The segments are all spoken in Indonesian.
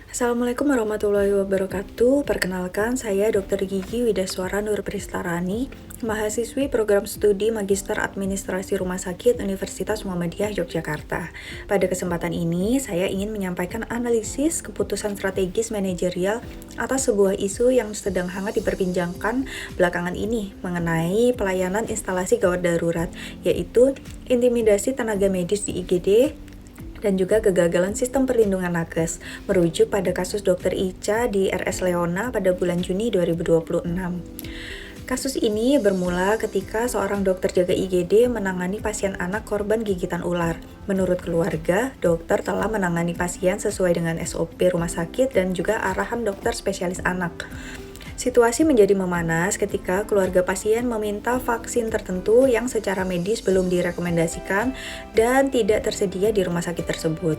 Assalamualaikum warahmatullahi wabarakatuh. Perkenalkan, saya Dr. Gigi Widaswara Nur Pristarani, mahasiswi program studi Magister Administrasi Rumah Sakit Universitas Muhammadiyah Yogyakarta. Pada kesempatan ini, saya ingin menyampaikan analisis keputusan strategis manajerial atas sebuah isu yang sedang hangat diperbincangkan belakangan ini mengenai pelayanan instalasi gawat darurat, yaitu intimidasi tenaga medis di IGD dan juga kegagalan sistem perlindungan nakes, merujuk pada kasus Dr. Ica di RS Leona pada bulan Juni 2026. Kasus ini bermula ketika seorang dokter jaga IGD menangani pasien anak korban gigitan ular. Menurut keluarga, dokter telah menangani pasien sesuai dengan SOP rumah sakit dan juga arahan dokter spesialis anak. Situasi menjadi memanas ketika keluarga pasien meminta vaksin tertentu yang secara medis belum direkomendasikan dan tidak tersedia di rumah sakit tersebut.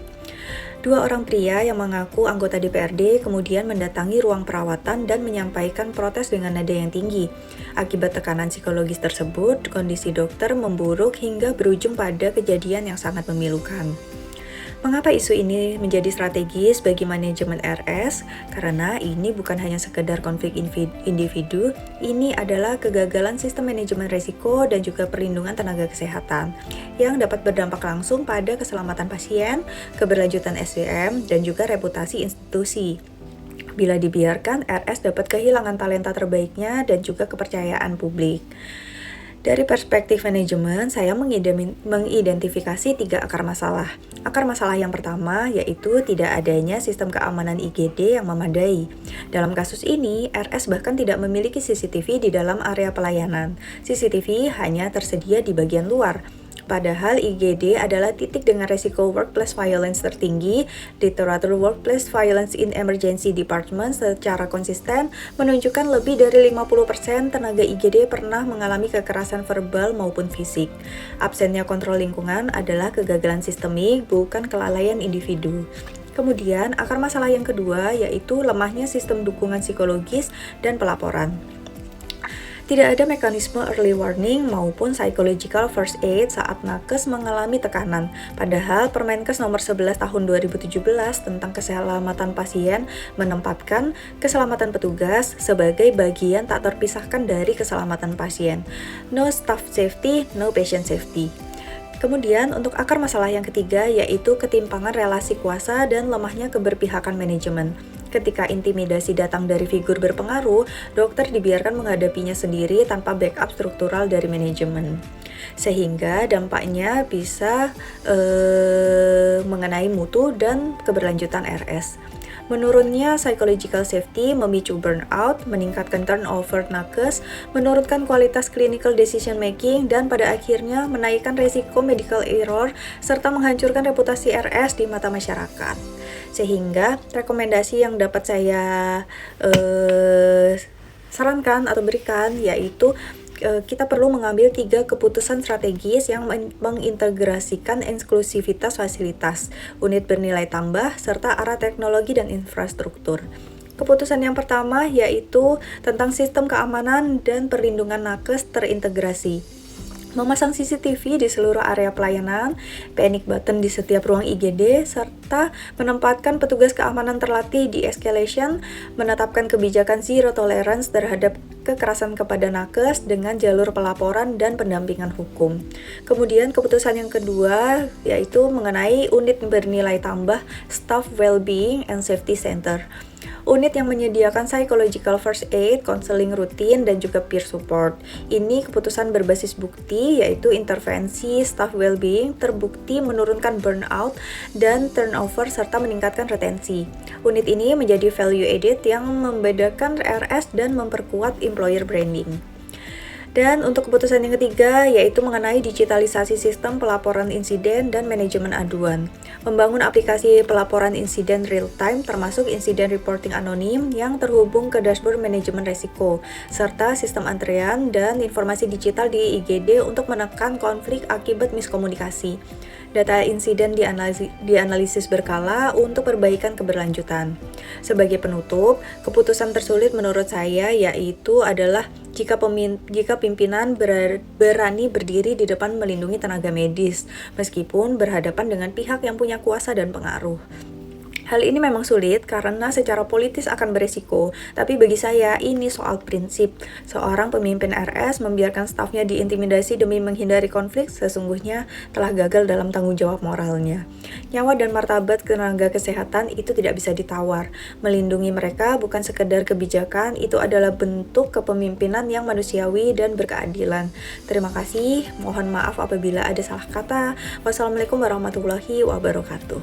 Dua orang pria yang mengaku anggota DPRD kemudian mendatangi ruang perawatan dan menyampaikan protes dengan nada yang tinggi. Akibat tekanan psikologis tersebut, kondisi dokter memburuk hingga berujung pada kejadian yang sangat memilukan. Mengapa isu ini menjadi strategis bagi manajemen RS? Karena ini bukan hanya sekedar konflik individu, ini adalah kegagalan sistem manajemen risiko dan juga perlindungan tenaga kesehatan yang dapat berdampak langsung pada keselamatan pasien, keberlanjutan SDM, dan juga reputasi institusi. Bila dibiarkan, RS dapat kehilangan talenta terbaiknya dan juga kepercayaan publik. Dari perspektif manajemen, saya mengidentifikasi 3 akar masalah. Akar masalah yang pertama yaitu tidak adanya sistem keamanan IGD yang memadai. Dalam kasus ini, RS bahkan tidak memiliki CCTV di dalam area pelayanan. CCTV hanya tersedia di bagian luar. Padahal IGD adalah titik dengan resiko workplace violence tertinggi. Literatur Workplace Violence in Emergency Department secara konsisten menunjukkan lebih dari 50% tenaga IGD pernah mengalami kekerasan verbal maupun fisik. Absennya kontrol lingkungan adalah kegagalan sistemik, bukan kelalaian individu. Kemudian, akar masalah yang kedua yaitu lemahnya sistem dukungan psikologis dan pelaporan. Tidak ada mekanisme early warning maupun psychological first aid saat nakes mengalami tekanan. Padahal Permenkes nomor 11 tahun 2017 tentang keselamatan pasien menempatkan keselamatan petugas sebagai bagian tak terpisahkan dari keselamatan pasien. No staff safety, no patient safety. Kemudian untuk akar masalah yang ketiga yaitu ketimpangan relasi kuasa dan lemahnya keberpihakan manajemen. Ketika intimidasi datang dari figur berpengaruh, dokter dibiarkan menghadapinya sendiri tanpa backup struktural dari manajemen. Sehingga dampaknya bisa mengenai mutu dan keberlanjutan RS. Menurunnya psychological safety memicu burnout, meningkatkan turnover nakes, menurunkan kualitas clinical decision making, dan pada akhirnya menaikkan resiko medical error serta menghancurkan reputasi RS di mata masyarakat. Sehingga rekomendasi yang dapat saya sarankan atau berikan yaitu kita perlu mengambil 3 keputusan strategis yang mengintegrasikan inklusivitas fasilitas, unit bernilai tambah, serta arah teknologi dan infrastruktur. Keputusan yang pertama yaitu tentang sistem keamanan dan perlindungan nakes terintegrasi. Memasang CCTV di seluruh area pelayanan, panic button di setiap ruang IGD, serta menempatkan petugas keamanan terlatih di escalation, menetapkan kebijakan zero tolerance terhadap kekerasan kepada nakes dengan jalur pelaporan dan pendampingan hukum. Kemudian keputusan yang kedua yaitu mengenai unit bernilai tambah Staff Wellbeing and Safety Center. Unit yang menyediakan psychological first aid, counseling rutin, dan juga peer support. Ini keputusan berbasis bukti, yaitu intervensi staff well-being terbukti menurunkan burnout dan turnover serta meningkatkan retensi. Unit ini menjadi value added yang membedakan RS dan memperkuat employer branding. Dan untuk keputusan yang ketiga yaitu mengenai digitalisasi sistem pelaporan insiden dan manajemen aduan. Membangun aplikasi pelaporan insiden real time termasuk insiden reporting anonim yang terhubung ke dashboard manajemen risiko serta sistem antrean dan informasi digital di IGD untuk menekan konflik akibat miskomunikasi. Data insiden dianalisis berkala untuk perbaikan keberlanjutan. Sebagai penutup, keputusan tersulit menurut saya yaitu adalah jika pimpinan berani berdiri di depan melindungi tenaga medis, meskipun berhadapan dengan pihak yang punya kuasa dan pengaruh. Hal ini memang sulit karena secara politis akan beresiko, tapi bagi saya ini soal prinsip. Seorang pemimpin RS membiarkan stafnya diintimidasi demi menghindari konflik sesungguhnya telah gagal dalam tanggung jawab moralnya. Nyawa dan martabat tenaga kesehatan itu tidak bisa ditawar. Melindungi mereka bukan sekedar kebijakan, itu adalah bentuk kepemimpinan yang manusiawi dan berkeadilan. Terima kasih, mohon maaf apabila ada salah kata. Wassalamualaikum warahmatullahi wabarakatuh.